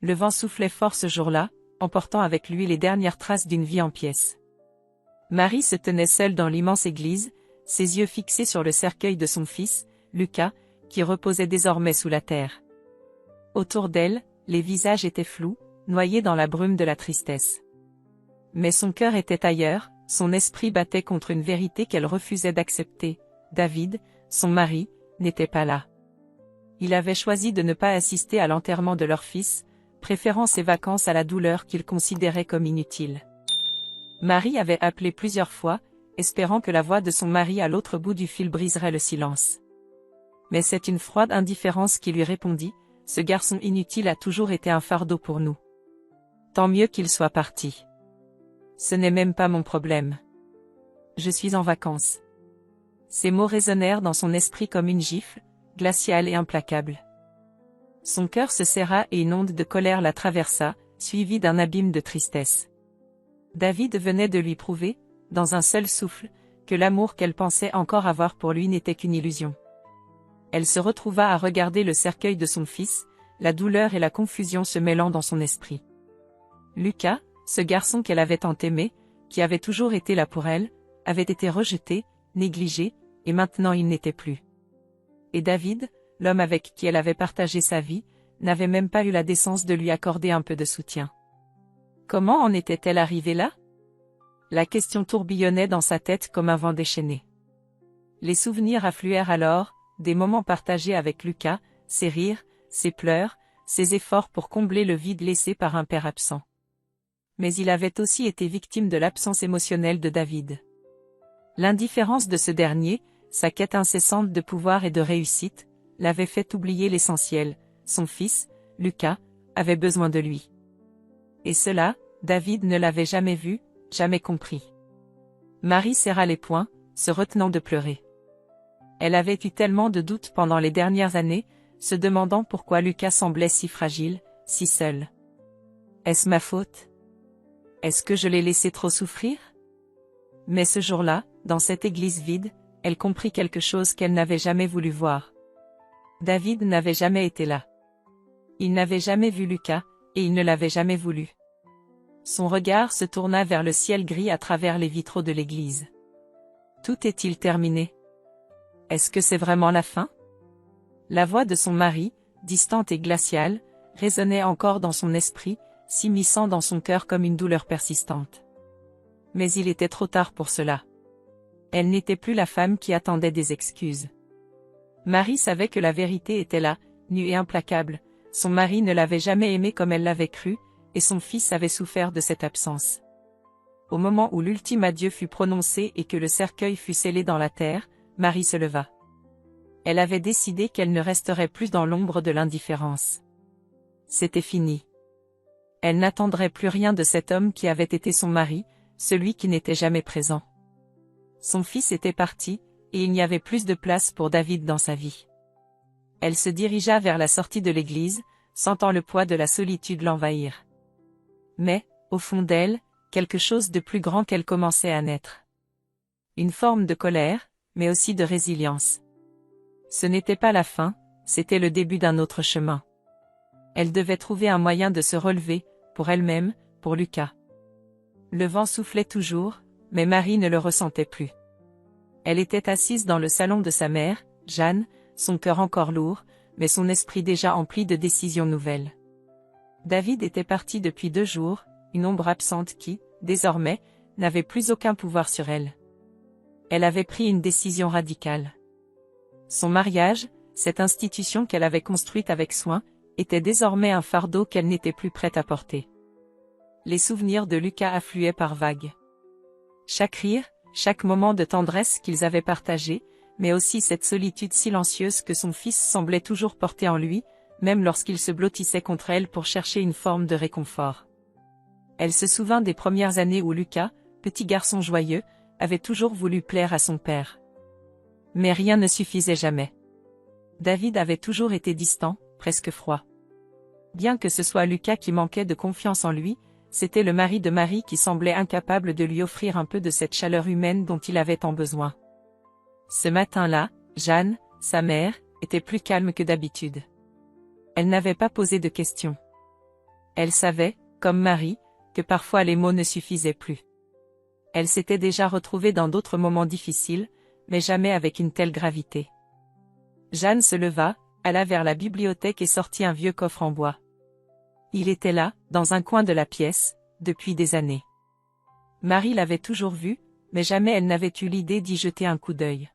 Le vent soufflait fort ce jour-là, emportant avec lui les dernières traces d'une vie en pièces. Marie se tenait seule dans l'immense église, ses yeux fixés sur le cercueil de son fils, Lucas, qui reposait désormais sous la terre. Autour d'elle, les visages étaient flous, noyés dans la brume de la tristesse. Mais son cœur était ailleurs, son esprit battait contre une vérité qu'elle refusait d'accepter. David, son mari, n'était pas là. Il avait choisi de ne pas assister à l'enterrement de leur fils, préférant ses vacances à la douleur qu'il considérait comme inutile. Marie avait appelé plusieurs fois, espérant que la voix de son mari à l'autre bout du fil briserait le silence. Mais c'est une froide indifférence qui lui répondit, « Ce garçon inutile a toujours été un fardeau pour nous. Tant mieux qu'il soit parti. Ce n'est même pas mon problème. Je suis en vacances. » Ces mots résonnèrent dans son esprit comme une gifle, glaciale et implacable. Son cœur se serra et une onde de colère la traversa, suivie d'un abîme de tristesse. David venait de lui prouver, dans un seul souffle, que l'amour qu'elle pensait encore avoir pour lui n'était qu'une illusion. Elle se retrouva à regarder le cercueil de son fils, la douleur et la confusion se mêlant dans son esprit. Lucas, ce garçon qu'elle avait tant aimé, qui avait toujours été là pour elle, avait été rejeté, négligé, et maintenant il n'était plus. Et David, l'homme avec qui elle avait partagé sa vie, n'avait même pas eu la décence de lui accorder un peu de soutien. Comment en était-elle arrivée là? La question tourbillonnait dans sa tête comme un vent déchaîné. Les souvenirs affluèrent alors, des moments partagés avec Lucas, ses rires, ses pleurs, ses efforts pour combler le vide laissé par un père absent. Mais il avait aussi été victime de l'absence émotionnelle de David. L'indifférence de ce dernier, sa quête incessante de pouvoir et de réussite, l'avait fait oublier l'essentiel, son fils, Lucas, avait besoin de lui. Et cela, David ne l'avait jamais vu, jamais compris. Marie serra les poings, se retenant de pleurer. Elle avait eu tellement de doutes pendant les dernières années, se demandant pourquoi Lucas semblait si fragile, si seul. Est-ce ma faute? Est-ce que je l'ai laissé trop souffrir? Mais ce jour-là, dans cette église vide, elle comprit quelque chose qu'elle n'avait jamais voulu voir. David n'avait jamais été là. Il n'avait jamais vu Lucas, et il ne l'avait jamais voulu. Son regard se tourna vers le ciel gris à travers les vitraux de l'église. Tout est-il terminé? Est-ce que c'est vraiment la fin? La voix de son mari, distante et glaciale, résonnait encore dans son esprit, s'immisçant dans son cœur comme une douleur persistante. Mais il était trop tard pour cela. Elle n'était plus la femme qui attendait des excuses. Marie savait que la vérité était là, nue et implacable, son mari ne l'avait jamais aimée comme elle l'avait cru, et son fils avait souffert de cette absence. Au moment où l'ultime adieu fut prononcé et que le cercueil fut scellé dans la terre, Marie se leva. Elle avait décidé qu'elle ne resterait plus dans l'ombre de l'indifférence. C'était fini. Elle n'attendrait plus rien de cet homme qui avait été son mari, celui qui n'était jamais présent. Son fils était parti, et il n'y avait plus de place pour David dans sa vie. Elle se dirigea vers la sortie de l'église, sentant le poids de la solitude l'envahir. Mais, au fond d'elle, quelque chose de plus grand qu'elle commençait à naître. Une forme de colère, mais aussi de résilience. Ce n'était pas la fin, c'était le début d'un autre chemin. Elle devait trouver un moyen de se relever, pour elle-même, pour Lucas. Le vent soufflait toujours, mais Marie ne le ressentait plus. Elle était assise dans le salon de sa mère, Jeanne, son cœur encore lourd, mais son esprit déjà empli de décisions nouvelles. David était parti depuis 2 jours, une ombre absente qui, désormais, n'avait plus aucun pouvoir sur elle. Elle avait pris une décision radicale. Son mariage, cette institution qu'elle avait construite avec soin, était désormais un fardeau qu'elle n'était plus prête à porter. Les souvenirs de Lucas affluaient par vagues. Chaque rire, chaque moment de tendresse qu'ils avaient partagé, mais aussi cette solitude silencieuse que son fils semblait toujours porter en lui, même lorsqu'il se blottissait contre elle pour chercher une forme de réconfort. Elle se souvint des premières années où Lucas, petit garçon joyeux, avait toujours voulu plaire à son père. Mais rien ne suffisait jamais. David avait toujours été distant, presque froid. Bien que ce soit Lucas qui manquait de confiance en lui, c'était le mari de Marie qui semblait incapable de lui offrir un peu de cette chaleur humaine dont il avait tant besoin. Ce matin-là, Jeanne, sa mère, était plus calme que d'habitude. Elle n'avait pas posé de questions. Elle savait, comme Marie, que parfois les mots ne suffisaient plus. Elle s'était déjà retrouvée dans d'autres moments difficiles, mais jamais avec une telle gravité. Jeanne se leva, alla vers la bibliothèque et sortit un vieux coffre en bois. Il était là, dans un coin de la pièce, depuis des années. Marie l'avait toujours vu, mais jamais elle n'avait eu l'idée d'y jeter un coup d'œil.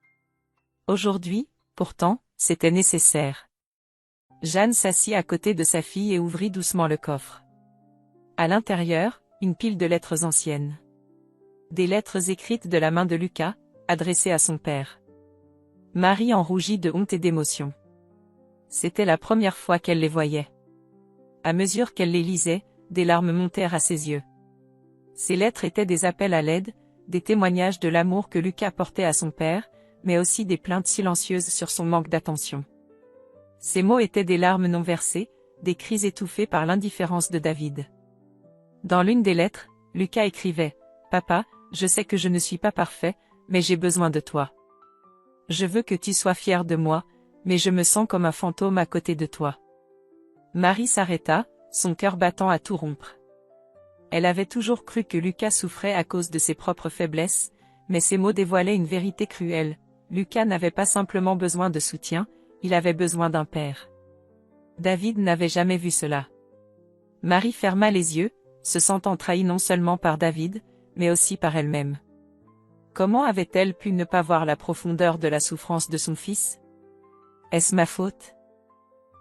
Aujourd'hui, pourtant, c'était nécessaire. Jeanne s'assit à côté de sa fille et ouvrit doucement le coffre. À l'intérieur, une pile de lettres anciennes. Des lettres écrites de la main de Lucas, adressées à son père. Marie en rougit de honte et d'émotion. C'était la première fois qu'elle les voyait. À mesure qu'elle les lisait, des larmes montèrent à ses yeux. Ces lettres étaient des appels à l'aide, des témoignages de l'amour que Lucas portait à son père, mais aussi des plaintes silencieuses sur son manque d'attention. Ces mots étaient des larmes non versées, des cris étouffés par l'indifférence de David. Dans l'une des lettres, Lucas écrivait « Papa, je sais que je ne suis pas parfait, mais j'ai besoin de toi. Je veux que tu sois fier de moi, mais je me sens comme un fantôme à côté de toi. » Marie s'arrêta, son cœur battant à tout rompre. Elle avait toujours cru que Lucas souffrait à cause de ses propres faiblesses, mais ces mots dévoilaient une vérité cruelle. Lucas n'avait pas simplement besoin de soutien, il avait besoin d'un père. David n'avait jamais vu cela. Marie ferma les yeux, se sentant trahie non seulement par David, mais aussi par elle-même. Comment avait-elle pu ne pas voir la profondeur de la souffrance de son fils? Est-ce ma faute?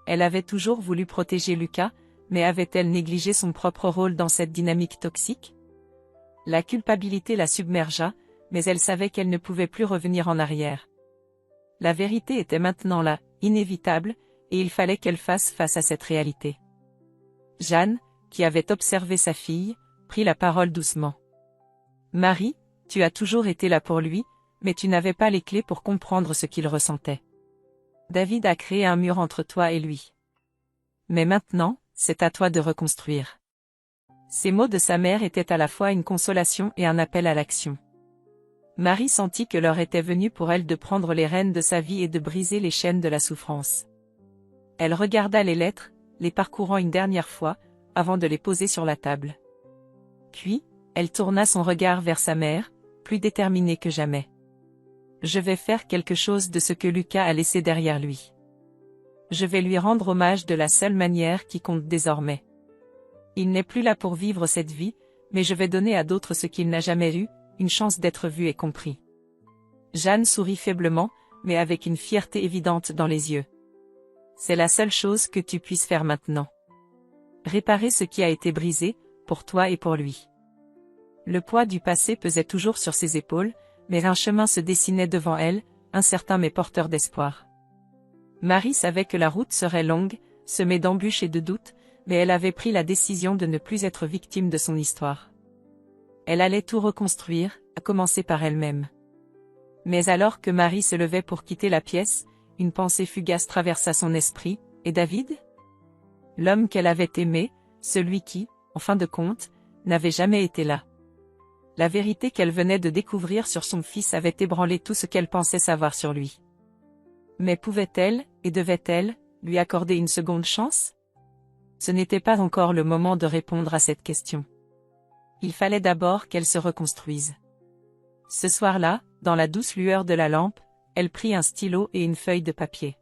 Elle avait toujours voulu protéger Lucas, mais avait-elle négligé son propre rôle dans cette dynamique toxique? La culpabilité la submergea, mais elle savait qu'elle ne pouvait plus revenir en arrière. La vérité était maintenant là, inévitable, et il fallait qu'elle fasse face à cette réalité. Jeanne, qui avait observé sa fille, prit la parole doucement. « Marie, tu as toujours été là pour lui, mais tu n'avais pas les clés pour comprendre ce qu'il ressentait. David a créé un mur entre toi et lui. Mais maintenant, c'est à toi de reconstruire. » Ces mots de sa mère étaient à la fois une consolation et un appel à l'action. Marie sentit que l'heure était venue pour elle de prendre les rênes de sa vie et de briser les chaînes de la souffrance. Elle regarda les lettres, les parcourant une dernière fois, avant de les poser sur la table. Puis, elle tourna son regard vers sa mère, plus déterminée que jamais. « Je vais faire quelque chose de ce que Lucas a laissé derrière lui. Je vais lui rendre hommage de la seule manière qui compte désormais. Il n'est plus là pour vivre cette vie, mais je vais donner à d'autres ce qu'il n'a jamais eu, une chance d'être vu et compris. » Jeanne sourit faiblement, mais avec une fierté évidente dans les yeux. « C'est la seule chose que tu puisses faire maintenant. Réparer ce qui a été brisé, pour toi et pour lui. » Le poids du passé pesait toujours sur ses épaules, mais un chemin se dessinait devant elle, incertain mais porteur d'espoir. Marie savait que la route serait longue, semée d'embûches et de doutes, mais elle avait pris la décision de ne plus être victime de son histoire. Elle allait tout reconstruire, à commencer par elle-même. Mais alors que Marie se levait pour quitter la pièce, une pensée fugace traversa son esprit, et David? L'homme qu'elle avait aimé, celui qui, en fin de compte, n'avait jamais été là. La vérité qu'elle venait de découvrir sur son fils avait ébranlé tout ce qu'elle pensait savoir sur lui. Mais pouvait-elle, et devait-elle, lui accorder une seconde chance? Ce n'était pas encore le moment de répondre à cette question. Il fallait d'abord qu'elle se reconstruise. Ce soir-là, dans la douce lueur de la lampe, elle prit un stylo et une feuille de papier.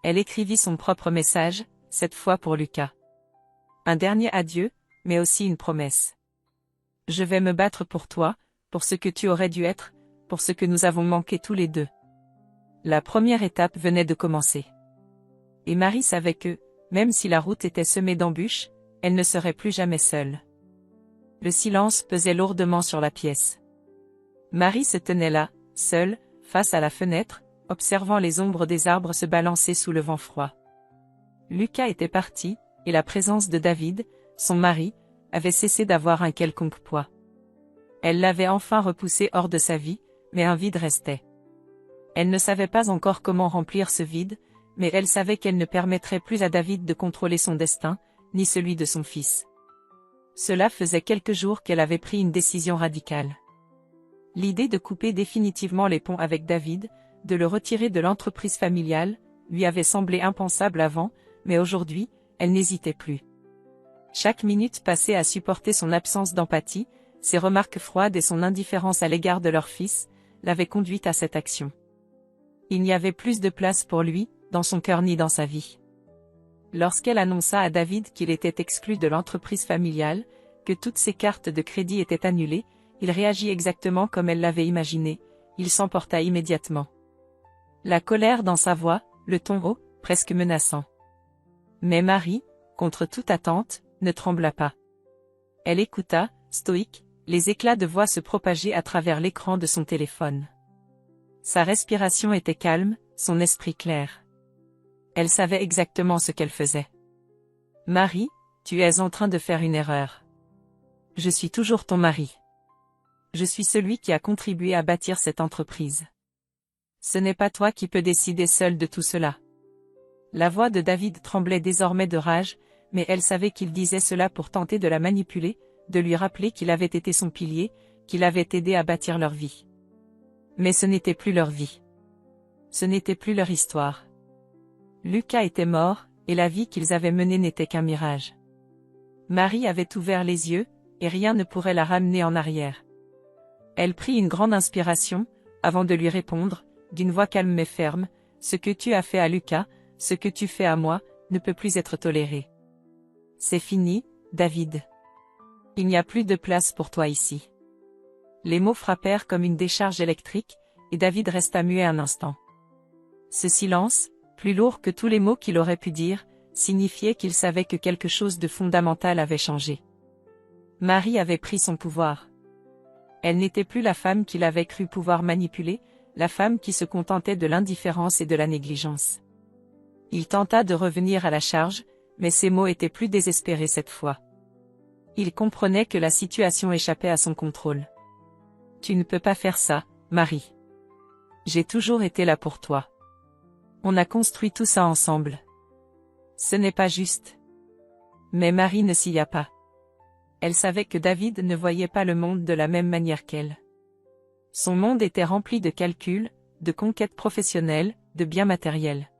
Elle écrivit son propre message, cette fois pour Lucas. Un dernier adieu, mais aussi une promesse. « Je vais me battre pour toi, pour ce que tu aurais dû être, pour ce que nous avons manqué tous les deux. » La première étape venait de commencer. Et Marie savait que, même si la route était semée d'embûches, elle ne serait plus jamais seule. Le silence pesait lourdement sur la pièce. Marie se tenait là, seule, face à la fenêtre, observant les ombres des arbres se balancer sous le vent froid. Lucas était parti, et la présence de David, son mari, avait cessé d'avoir un quelconque poids. Elle l'avait enfin repoussé hors de sa vie, mais un vide restait. Elle ne savait pas encore comment remplir ce vide, mais elle savait qu'elle ne permettrait plus à David de contrôler son destin, ni celui de son fils. Cela faisait quelques jours qu'elle avait pris une décision radicale. L'idée de couper définitivement les ponts avec David, de le retirer de l'entreprise familiale, lui avait semblé impensable avant, mais aujourd'hui, elle n'hésitait plus. Chaque minute passée à supporter son absence d'empathie, ses remarques froides et son indifférence à l'égard de leur fils, l'avaient conduite à cette action. Il n'y avait plus de place pour lui, dans son cœur ni dans sa vie. Lorsqu'elle annonça à David qu'il était exclu de l'entreprise familiale, que toutes ses cartes de crédit étaient annulées, il réagit exactement comme elle l'avait imaginé, il s'emporta immédiatement. La colère dans sa voix, le ton haut, presque menaçant. Mais Marie, contre toute attente, ne trembla pas. Elle écouta, stoïque, les éclats de voix se propager à travers l'écran de son téléphone. Sa respiration était calme, son esprit clair. Elle savait exactement ce qu'elle faisait. « Marie, tu es en train de faire une erreur. Je suis toujours ton mari. Je suis celui qui a contribué à bâtir cette entreprise. Ce n'est pas toi qui peux décider seul de tout cela. » La voix de David tremblait désormais de rage, mais elle savait qu'il disait cela pour tenter de la manipuler, de lui rappeler qu'il avait été son pilier, qu'il avait aidé à bâtir leur vie. Mais ce n'était plus leur vie. Ce n'était plus leur histoire. Lucas était mort, et la vie qu'ils avaient menée n'était qu'un mirage. Marie avait ouvert les yeux, et rien ne pourrait la ramener en arrière. Elle prit une grande inspiration, avant de lui répondre, d'une voix calme mais ferme, « Ce que tu as fait à Lucas, ce que tu fais à moi, ne peut plus être toléré. C'est fini, David. Il n'y a plus de place pour toi ici. » Les mots frappèrent comme une décharge électrique, et David resta muet un instant. Ce silence, plus lourd que tous les mots qu'il aurait pu dire, signifiait qu'il savait que quelque chose de fondamental avait changé. Marie avait pris son pouvoir. Elle n'était plus la femme qu'il avait cru pouvoir manipuler, la femme qui se contentait de l'indifférence et de la négligence. Il tenta de revenir à la charge, mais ses mots étaient plus désespérés cette fois. Il comprenait que la situation échappait à son contrôle. « Tu ne peux pas faire ça, Marie. J'ai toujours été là pour toi. On a construit tout ça ensemble. Ce n'est pas juste. » Mais Marie ne s'y a pas. Elle savait que David ne voyait pas le monde de la même manière qu'elle. Son monde était rempli de calculs, de conquêtes professionnelles, de biens matériels.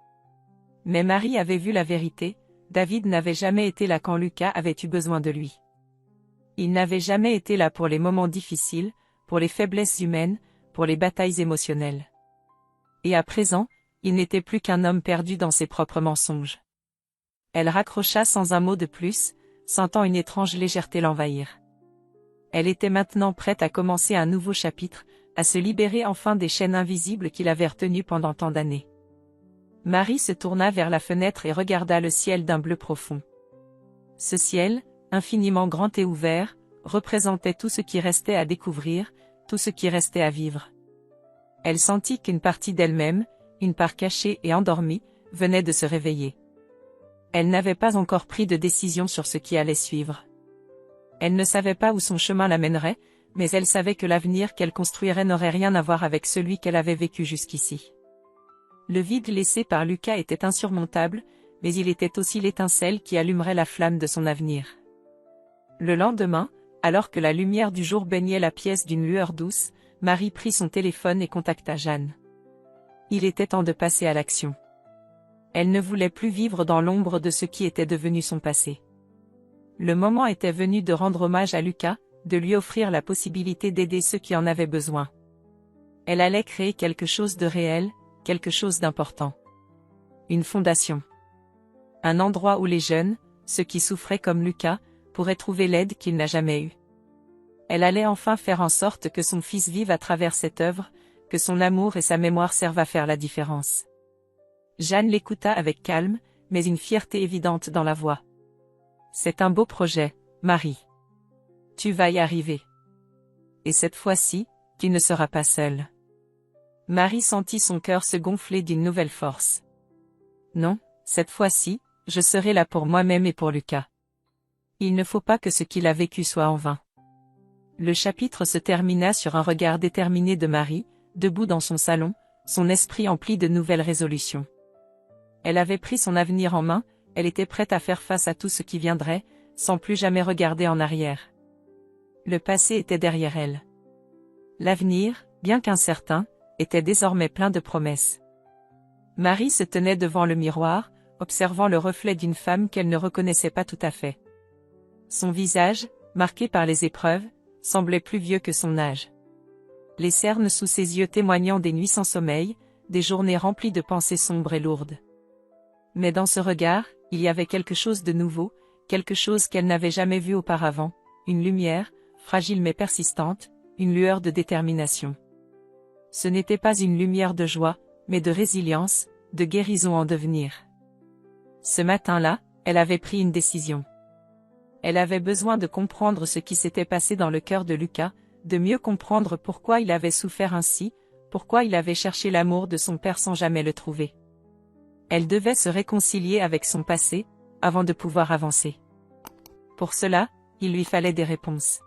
Mais Marie avait vu la vérité, David n'avait jamais été là quand Lucas avait eu besoin de lui. Il n'avait jamais été là pour les moments difficiles, pour les faiblesses humaines, pour les batailles émotionnelles. Et à présent, il n'était plus qu'un homme perdu dans ses propres mensonges. Elle raccrocha sans un mot de plus, sentant une étrange légèreté l'envahir. Elle était maintenant prête à commencer un nouveau chapitre, à se libérer enfin des chaînes invisibles qui l'avaient retenue pendant tant d'années. Marie se tourna vers la fenêtre et regarda le ciel d'un bleu profond. Ce ciel, infiniment grand et ouvert, représentait tout ce qui restait à découvrir, tout ce qui restait à vivre. Elle sentit qu'une partie d'elle-même, une part cachée et endormie, venait de se réveiller. Elle n'avait pas encore pris de décision sur ce qui allait suivre. Elle ne savait pas où son chemin la mènerait, mais elle savait que l'avenir qu'elle construirait n'aurait rien à voir avec celui qu'elle avait vécu jusqu'ici. Le vide laissé par Lucas était insurmontable, mais il était aussi l'étincelle qui allumerait la flamme de son avenir. Le lendemain, alors que la lumière du jour baignait la pièce d'une lueur douce, Marie prit son téléphone et contacta Jeanne. Il était temps de passer à l'action. Elle ne voulait plus vivre dans l'ombre de ce qui était devenu son passé. Le moment était venu de rendre hommage à Lucas, de lui offrir la possibilité d'aider ceux qui en avaient besoin. Elle allait créer quelque chose de réel, quelque chose d'important. Une fondation. Un endroit où les jeunes, ceux qui souffraient comme Lucas, pourraient trouver l'aide qu'il n'a jamais eue. Elle allait enfin faire en sorte que son fils vive à travers cette œuvre, que son amour et sa mémoire servent à faire la différence. Jeanne l'écouta avec calme, mais une fierté évidente dans la voix. « C'est un beau projet, Marie. Tu vas y arriver. Et cette fois-ci, tu ne seras pas seule. » Marie sentit son cœur se gonfler d'une nouvelle force. « Non, cette fois-ci, je serai là pour moi-même et pour Lucas. Il ne faut pas que ce qu'il a vécu soit en vain. » Le chapitre se termina sur un regard déterminé de Marie, debout dans son salon, son esprit empli de nouvelles résolutions. Elle avait pris son avenir en main, elle était prête à faire face à tout ce qui viendrait, sans plus jamais regarder en arrière. Le passé était derrière elle. L'avenir, bien qu'incertain, était désormais plein de promesses. Marie se tenait devant le miroir, observant le reflet d'une femme qu'elle ne reconnaissait pas tout à fait. Son visage, marqué par les épreuves, semblait plus vieux que son âge. Les cernes sous ses yeux témoignant des nuits sans sommeil, des journées remplies de pensées sombres et lourdes. Mais dans ce regard, il y avait quelque chose de nouveau, quelque chose qu'elle n'avait jamais vu auparavant, une lumière, fragile mais persistante, une lueur de détermination. Ce n'était pas une lumière de joie, mais de résilience, de guérison en devenir. Ce matin-là, elle avait pris une décision. Elle avait besoin de comprendre ce qui s'était passé dans le cœur de Lucas, de mieux comprendre pourquoi il avait souffert ainsi, pourquoi il avait cherché l'amour de son père sans jamais le trouver. Elle devait se réconcilier avec son passé, avant de pouvoir avancer. Pour cela, il lui fallait des réponses.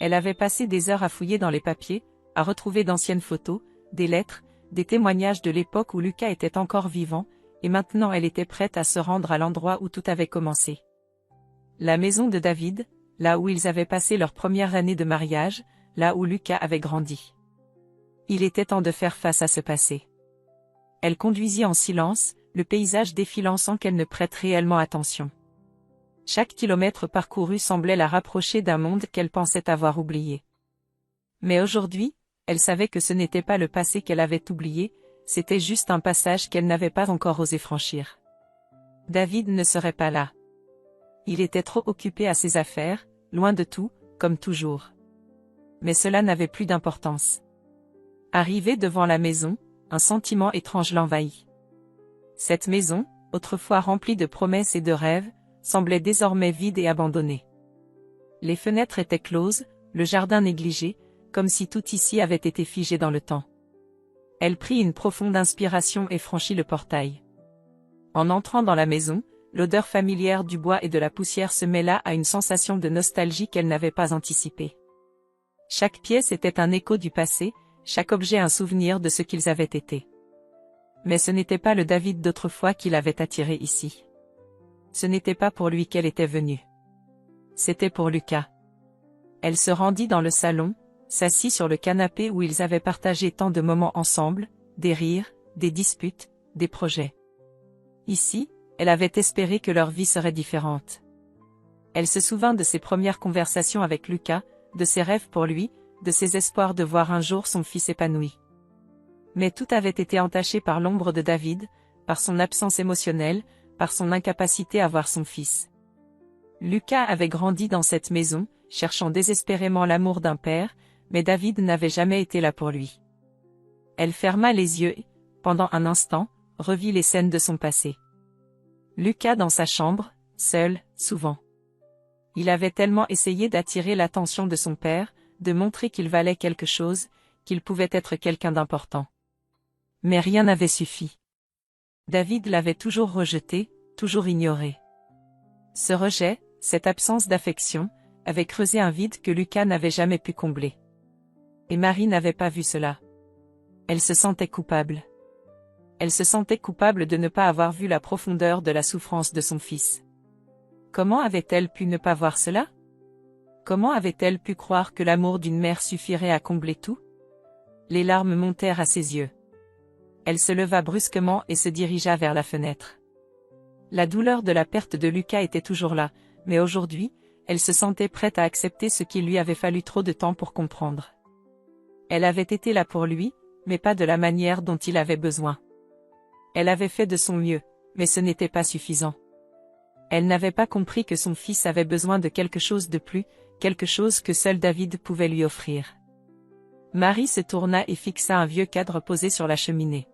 Elle avait passé des heures à fouiller dans les papiers, à retrouver d'anciennes photos, des lettres, des témoignages de l'époque où Lucas était encore vivant, et maintenant elle était prête à se rendre à l'endroit où tout avait commencé. La maison de David, là où ils avaient passé leur première année de mariage, là où Lucas avait grandi. Il était temps de faire face à ce passé. Elle conduisit en silence, le paysage défilant sans qu'elle ne prête réellement attention. Chaque kilomètre parcouru semblait la rapprocher d'un monde qu'elle pensait avoir oublié. Mais aujourd'hui, elle savait que ce n'était pas le passé qu'elle avait oublié, c'était juste un passage qu'elle n'avait pas encore osé franchir. David ne serait pas là. Il était trop occupé à ses affaires, loin de tout, comme toujours. Mais cela n'avait plus d'importance. Arrivé devant la maison, un sentiment étrange l'envahit. Cette maison, autrefois remplie de promesses et de rêves, semblait désormais vide et abandonnée. Les fenêtres étaient closes, le jardin négligé, comme si tout ici avait été figé dans le temps. Elle prit une profonde inspiration et franchit le portail. En entrant dans la maison, l'odeur familière du bois et de la poussière se mêla à une sensation de nostalgie qu'elle n'avait pas anticipée. Chaque pièce était un écho du passé, chaque objet un souvenir de ce qu'ils avaient été. Mais ce n'était pas le David d'autrefois qui l'avait attiré ici. Ce n'était pas pour lui qu'elle était venue. C'était pour Lucas. Elle se rendit dans le salon, s'assit sur le canapé où ils avaient partagé tant de moments ensemble, des rires, des disputes, des projets. Ici, elle avait espéré que leur vie serait différente. Elle se souvint de ses premières conversations avec Lucas, de ses rêves pour lui, de ses espoirs de voir un jour son fils épanoui. Mais tout avait été entaché par l'ombre de David, par son absence émotionnelle, par son incapacité à voir son fils. Lucas avait grandi dans cette maison, cherchant désespérément l'amour d'un père, mais David n'avait jamais été là pour lui. Elle ferma les yeux et, pendant un instant, revit les scènes de son passé. Lucas dans sa chambre, seul, souvent. Il avait tellement essayé d'attirer l'attention de son père, de montrer qu'il valait quelque chose, qu'il pouvait être quelqu'un d'important. Mais rien n'avait suffi. David l'avait toujours rejeté, toujours ignoré. Ce rejet, cette absence d'affection, avait creusé un vide que Lucas n'avait jamais pu combler. Et Marie n'avait pas vu cela. Elle se sentait coupable. Elle se sentait coupable de ne pas avoir vu la profondeur de la souffrance de son fils. Comment avait-elle pu ne pas voir cela? Comment avait-elle pu croire que l'amour d'une mère suffirait à combler tout? Les larmes montèrent à ses yeux. Elle se leva brusquement et se dirigea vers la fenêtre. La douleur de la perte de Lucas était toujours là, mais aujourd'hui, elle se sentait prête à accepter ce qu'il lui avait fallu trop de temps pour comprendre. Elle avait été là pour lui, mais pas de la manière dont il avait besoin. Elle avait fait de son mieux, mais ce n'était pas suffisant. Elle n'avait pas compris que son fils avait besoin de quelque chose de plus, quelque chose que seul David pouvait lui offrir. Marie se tourna et fixa un vieux cadre posé sur la cheminée.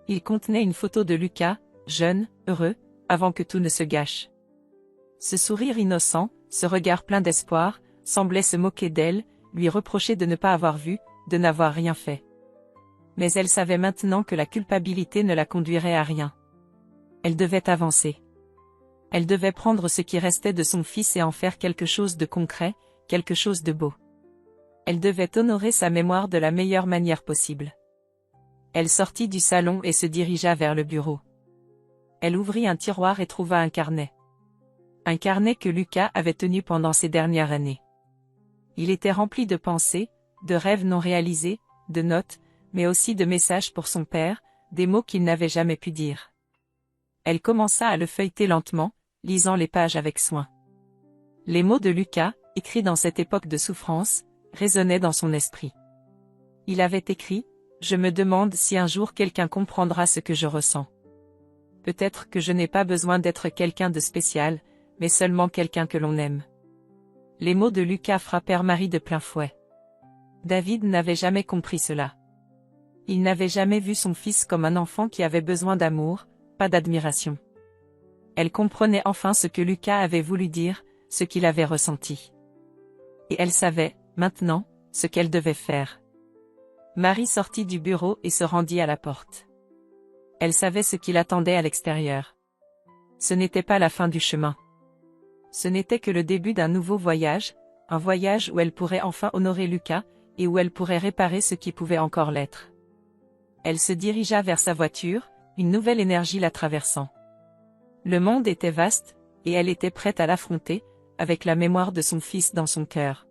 Il contenait une photo de Lucas, jeune, heureux, avant que tout ne se gâche. Ce sourire innocent, ce regard plein d'espoir, semblait se moquer d'elle, lui reprocher de ne pas avoir vu, de n'avoir rien fait. Mais elle savait maintenant que la culpabilité ne la conduirait à rien. Elle devait avancer. Elle devait prendre ce qui restait de son fils et en faire quelque chose de concret, quelque chose de beau. Elle devait honorer sa mémoire de la meilleure manière possible. Elle sortit du salon et se dirigea vers le bureau. Elle ouvrit un tiroir et trouva un carnet. Un carnet que Lucas avait tenu pendant ces dernières années. Il était rempli de pensées, de rêves non réalisés, de notes, mais aussi de messages pour son père, des mots qu'il n'avait jamais pu dire. Elle commença à le feuilleter lentement, lisant les pages avec soin. Les mots de Lucas, écrits dans cette époque de souffrance, résonnaient dans son esprit. Il avait écrit « Je me demande si un jour quelqu'un comprendra ce que je ressens. Peut-être que je n'ai pas besoin d'être quelqu'un de spécial, mais seulement quelqu'un que l'on aime. » Les mots de Lucas frappèrent Marie de plein fouet. David n'avait jamais compris cela. Il n'avait jamais vu son fils comme un enfant qui avait besoin d'amour, pas d'admiration. Elle comprenait enfin ce que Lucas avait voulu dire, ce qu'il avait ressenti. Et elle savait, maintenant, ce qu'elle devait faire. Marie sortit du bureau et se rendit à la porte. Elle savait ce qui l'attendait à l'extérieur. Ce n'était pas la fin du chemin. Ce n'était que le début d'un nouveau voyage, un voyage où elle pourrait enfin honorer Lucas, et où elle pourrait réparer ce qui pouvait encore l'être. Elle se dirigea vers sa voiture, une nouvelle énergie la traversant. Le monde était vaste, et elle était prête à l'affronter, avec la mémoire de son fils dans son cœur.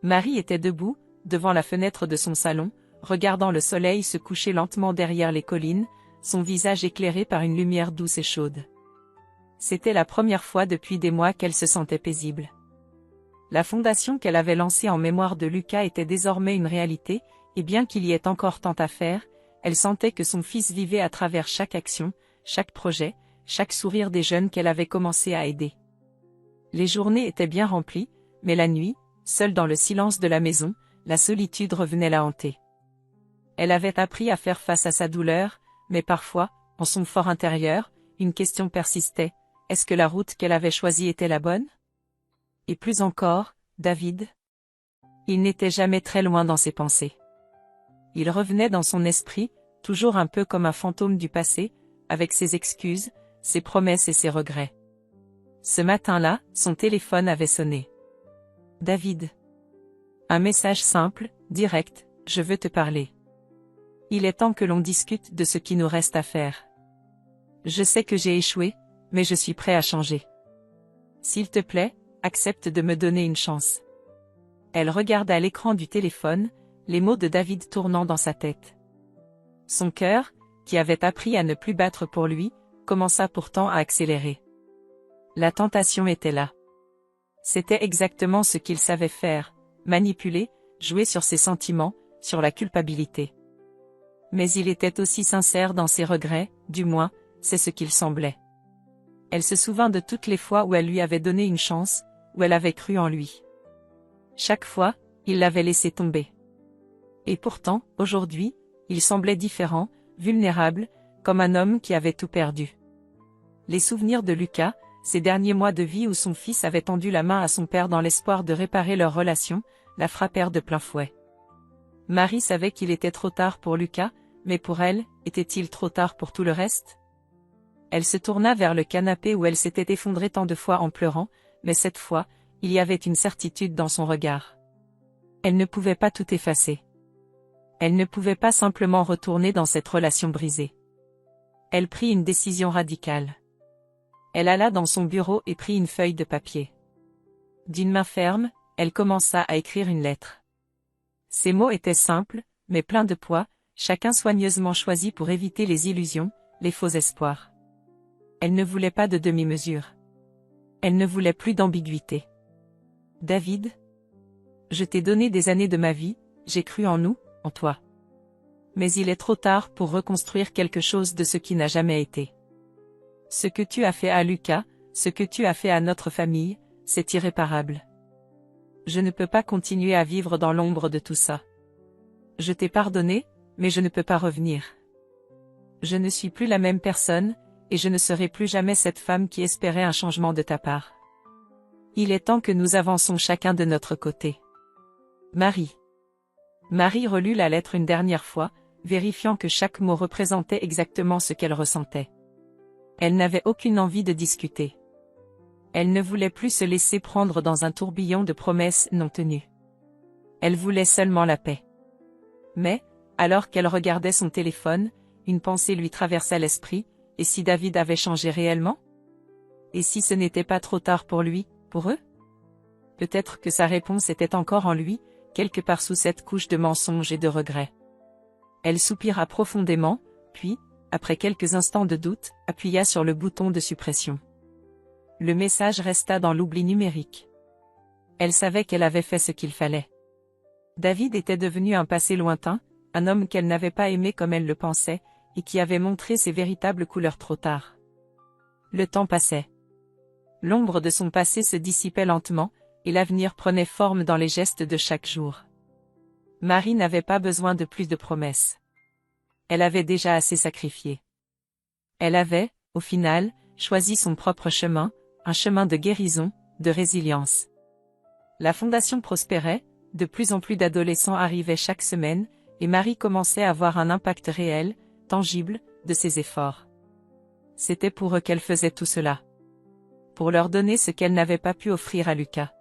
Marie était debout, devant la fenêtre de son salon, regardant le soleil se coucher lentement derrière les collines, son visage éclairé par une lumière douce et chaude. C'était la première fois depuis des mois qu'elle se sentait paisible. La fondation qu'elle avait lancée en mémoire de Lucas était désormais une réalité, et bien qu'il y ait encore tant à faire, elle sentait que son fils vivait à travers chaque action, chaque projet, chaque sourire des jeunes qu'elle avait commencé à aider. Les journées étaient bien remplies, mais la nuit, seule dans le silence de la maison, la solitude revenait la hanter. Elle avait appris à faire face à sa douleur, mais parfois, en son fort intérieur, une question persistait, est-ce que la route qu'elle avait choisie était la bonne? Et plus encore, David? Il n'était jamais très loin dans ses pensées. Il revenait dans son esprit, toujours un peu comme un fantôme du passé, avec ses excuses, ses promesses et ses regrets. Ce matin-là, son téléphone avait sonné. David. Un message simple, direct, je veux te parler. Il est temps que l'on discute de ce qui nous reste à faire. Je sais que j'ai échoué, mais je suis prêt à changer. S'il te plaît, accepte de me donner une chance. Elle regarda l'écran du téléphone, les mots de David tournant dans sa tête. Son cœur, qui avait appris à ne plus battre pour lui, commença pourtant à accélérer. La tentation était là. C'était exactement ce qu'il savait faire, manipuler, jouer sur ses sentiments, sur la culpabilité. Mais il était aussi sincère dans ses regrets, du moins, c'est ce qu'il semblait. Elle se souvint de toutes les fois où elle lui avait donné une chance, où elle avait cru en lui. Chaque fois, il l'avait laissé tomber. Et pourtant, aujourd'hui, il semblait différent, vulnérable, comme un homme qui avait tout perdu. Les souvenirs de Lucas, ces derniers mois de vie où son fils avait tendu la main à son père dans l'espoir de réparer leur relation, la frappèrent de plein fouet. Marie savait qu'il était trop tard pour Lucas, mais pour elle, était-il trop tard pour tout le reste? Elle se tourna vers le canapé où elle s'était effondrée tant de fois en pleurant, mais cette fois, il y avait une certitude dans son regard. Elle ne pouvait pas tout effacer. Elle ne pouvait pas simplement retourner dans cette relation brisée. Elle prit une décision radicale. Elle alla dans son bureau et prit une feuille de papier. D'une main ferme, elle commença à écrire une lettre. Ces mots étaient simples, mais pleins de poids, chacun soigneusement choisi pour éviter les illusions, les faux espoirs. Elle ne voulait pas de demi-mesure. Elle ne voulait plus d'ambiguïté. David, je t'ai donné des années de ma vie, j'ai cru en nous, en toi. Mais il est trop tard pour reconstruire quelque chose de ce qui n'a jamais été. Ce que tu as fait à Lucas, ce que tu as fait à notre famille, c'est irréparable. Je ne peux pas continuer à vivre dans l'ombre de tout ça. Je t'ai pardonné, mais je ne peux pas revenir. Je ne suis plus la même personne, et je ne serai plus jamais cette femme qui espérait un changement de ta part. Il est temps que nous avançons chacun de notre côté. Marie. Marie relut la lettre une dernière fois, vérifiant que chaque mot représentait exactement ce qu'elle ressentait. Elle n'avait aucune envie de discuter. Elle ne voulait plus se laisser prendre dans un tourbillon de promesses non tenues. Elle voulait seulement la paix. Mais, alors qu'elle regardait son téléphone, une pensée lui traversa l'esprit, et si David avait changé réellement? Et si ce n'était pas trop tard pour lui, pour eux? Peut-être que sa réponse était encore en lui, quelque part sous cette couche de mensonges et de regrets. Elle soupira profondément, puis, après quelques instants de doute, appuya sur le bouton de suppression. Le message resta dans l'oubli numérique. Elle savait qu'elle avait fait ce qu'il fallait. David était devenu un passé lointain, un homme qu'elle n'avait pas aimé comme elle le pensait, et qui avait montré ses véritables couleurs trop tard. Le temps passait. L'ombre de son passé se dissipait lentement, et l'avenir prenait forme dans les gestes de chaque jour. Marie n'avait pas besoin de plus de promesses. Elle avait déjà assez sacrifié. Elle avait, au final, choisi son propre chemin, un chemin de guérison, de résilience. La fondation prospérait, de plus en plus d'adolescents arrivaient chaque semaine, et Marie commençait à voir un impact réel, tangible, de ses efforts. C'était pour eux qu'elle faisait tout cela. Pour leur donner ce qu'elle n'avait pas pu offrir à Lucas.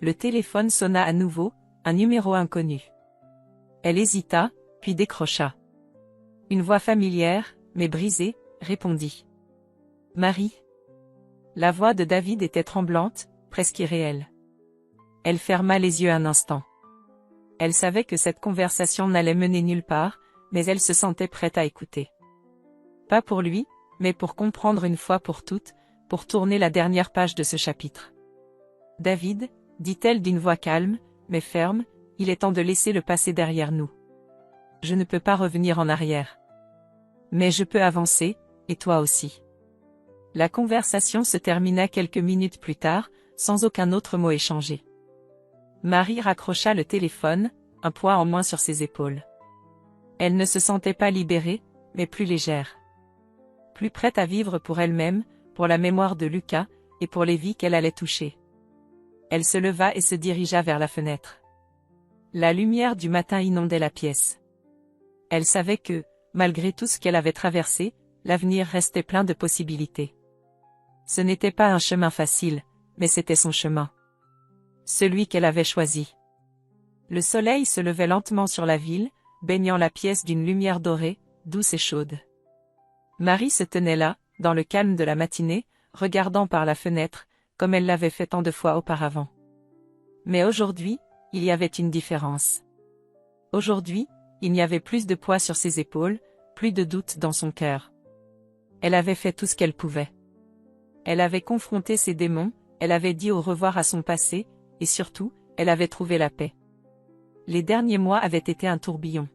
Le téléphone sonna à nouveau, un numéro inconnu. Elle hésita, puis décrocha. Une voix familière, mais brisée, répondit. « Marie ?» La voix de David était tremblante, presque irréelle. Elle ferma les yeux un instant. Elle savait que cette conversation n'allait mener nulle part, mais elle se sentait prête à écouter. Pas pour lui, mais pour comprendre une fois pour toutes, pour tourner la dernière page de ce chapitre. « David », dit-elle d'une voix calme, mais ferme, « il est temps de laisser le passé derrière nous. Je ne peux pas revenir en arrière. Mais je peux avancer, et toi aussi. » La conversation se termina quelques minutes plus tard, sans aucun autre mot échangé. Marie raccrocha le téléphone, un poids en moins sur ses épaules. Elle ne se sentait pas libérée, mais plus légère. Plus prête à vivre pour elle-même, pour la mémoire de Lucas, et pour les vies qu'elle allait toucher. Elle se leva et se dirigea vers la fenêtre. La lumière du matin inondait la pièce. Elle savait que, malgré tout ce qu'elle avait traversé, l'avenir restait plein de possibilités. Ce n'était pas un chemin facile, mais c'était son chemin. Celui qu'elle avait choisi. Le soleil se levait lentement sur la ville, baignant la pièce d'une lumière dorée, douce et chaude. Marie se tenait là, dans le calme de la matinée, regardant par la fenêtre, comme elle l'avait fait tant de fois auparavant. Mais aujourd'hui, il y avait une différence. Aujourd'hui, il n'y avait plus de poids sur ses épaules, plus de doute dans son cœur. Elle avait fait tout ce qu'elle pouvait. Elle avait confronté ses démons, elle avait dit au revoir à son passé, et surtout, elle avait trouvé la paix. Les derniers mois avaient été un tourbillon.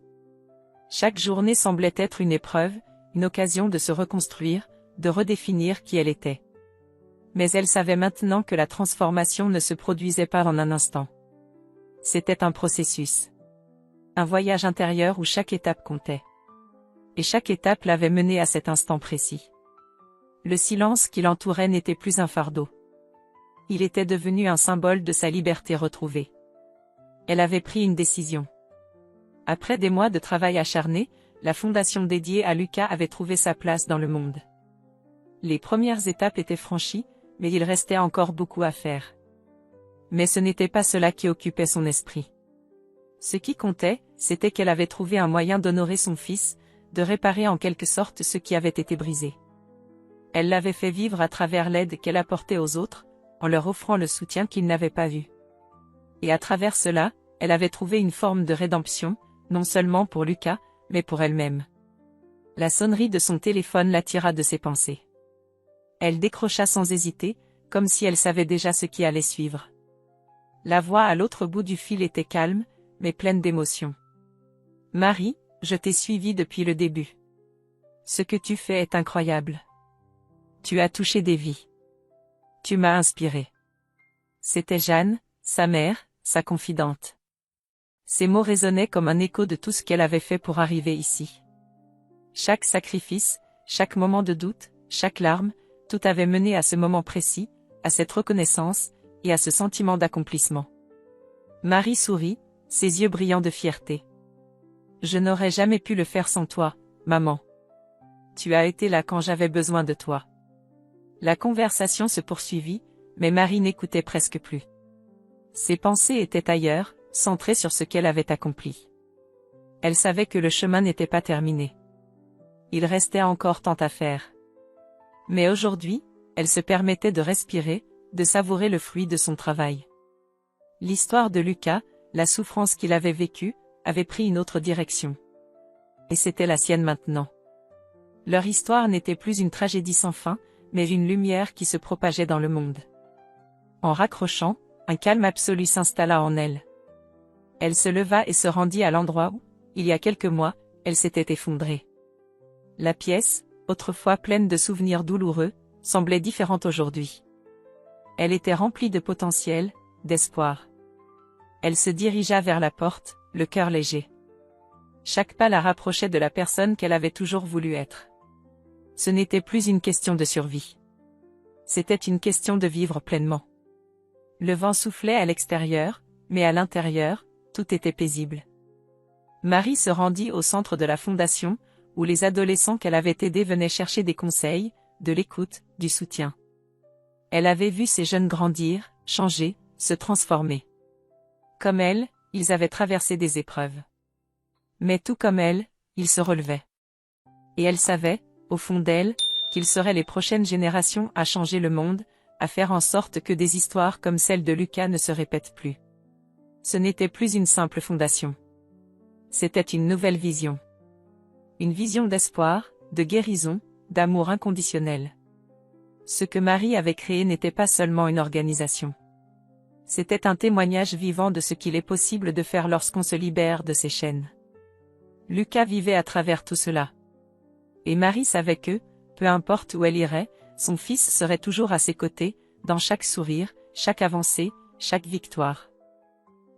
Chaque journée semblait être une épreuve, une occasion de se reconstruire, de redéfinir qui elle était. Mais elle savait maintenant que la transformation ne se produisait pas en un instant. C'était un processus. Un voyage intérieur où chaque étape comptait. Et chaque étape l'avait menée à cet instant précis. Le silence qui l'entourait n'était plus un fardeau. Il était devenu un symbole de sa liberté retrouvée. Elle avait pris une décision. Après des mois de travail acharné, la fondation dédiée à Lucas avait trouvé sa place dans le monde. Les premières étapes étaient franchies, mais il restait encore beaucoup à faire. Mais ce n'était pas cela qui occupait son esprit. Ce qui comptait, c'était qu'elle avait trouvé un moyen d'honorer son fils, de réparer en quelque sorte ce qui avait été brisé. Elle l'avait fait vivre à travers l'aide qu'elle apportait aux autres, en leur offrant le soutien qu'ils n'avaient pas vu. Et à travers cela, elle avait trouvé une forme de rédemption, non seulement pour Lucas, mais pour elle-même. La sonnerie de son téléphone l'attira de ses pensées. Elle décrocha sans hésiter, comme si elle savait déjà ce qui allait suivre. La voix à l'autre bout du fil était calme, mais pleine d'émotion. « Marie, je t'ai suivie depuis le début. Ce que tu fais est incroyable. Tu as touché des vies. Tu m'as inspirée. » C'était Jeanne, sa mère, sa confidente. Ces mots résonnaient comme un écho de tout ce qu'elle avait fait pour arriver ici. Chaque sacrifice, chaque moment de doute, chaque larme, tout avait mené à ce moment précis, à cette reconnaissance, et à ce sentiment d'accomplissement. Marie sourit, ses yeux brillants de fierté. « Je n'aurais jamais pu le faire sans toi, maman. Tu as été là quand j'avais besoin de toi. » La conversation se poursuivit, mais Marie n'écoutait presque plus. Ses pensées étaient ailleurs, centrées sur ce qu'elle avait accompli. Elle savait que le chemin n'était pas terminé. Il restait encore tant à faire. Mais aujourd'hui, elle se permettait de respirer, de savourer le fruit de son travail. L'histoire de Lucas, la souffrance qu'il avait vécue, avait pris une autre direction. Et c'était la sienne maintenant. Leur histoire n'était plus une tragédie sans fin, mais une lumière qui se propageait dans le monde. En raccrochant, un calme absolu s'installa en elle. Elle se leva et se rendit à l'endroit où, il y a quelques mois, elle s'était effondrée. La pièce, autrefois pleine de souvenirs douloureux, semblait différente aujourd'hui. Elle était remplie de potentiel, d'espoir. Elle se dirigea vers la porte, le cœur léger. Chaque pas la rapprochait de la personne qu'elle avait toujours voulu être. Ce n'était plus une question de survie. C'était une question de vivre pleinement. Le vent soufflait à l'extérieur, mais à l'intérieur, tout était paisible. Marie se rendit au centre de la fondation, où les adolescents qu'elle avait aidés venaient chercher des conseils, de l'écoute, du soutien. Elle avait vu ces jeunes grandir, changer, se transformer. Comme elle, ils avaient traversé des épreuves. Mais tout comme elle, ils se relevaient. Et elle savait, au fond d'elle, qu'ils seraient les prochaines générations à changer le monde, à faire en sorte que des histoires comme celle de Lucas ne se répètent plus. Ce n'était plus une simple fondation. C'était une nouvelle vision. Une vision d'espoir, de guérison, d'amour inconditionnel. Ce que Marie avait créé n'était pas seulement une organisation. C'était un témoignage vivant de ce qu'il est possible de faire lorsqu'on se libère de ses chaînes. Lucas vivait à travers tout cela. Et Marie savait que, peu importe où elle irait, son fils serait toujours à ses côtés, dans chaque sourire, chaque avancée, chaque victoire.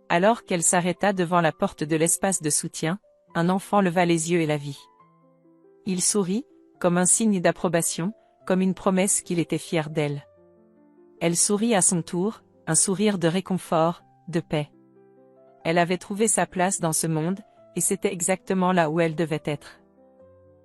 Alors qu'elle s'arrêta devant la porte de l'espace de soutien, un enfant leva les yeux et la vit. Il sourit, comme un signe d'approbation, comme une promesse qu'il était fier d'elle. Elle sourit à son tour, un sourire de réconfort, de paix. Elle avait trouvé sa place dans ce monde, et c'était exactement là où elle devait être.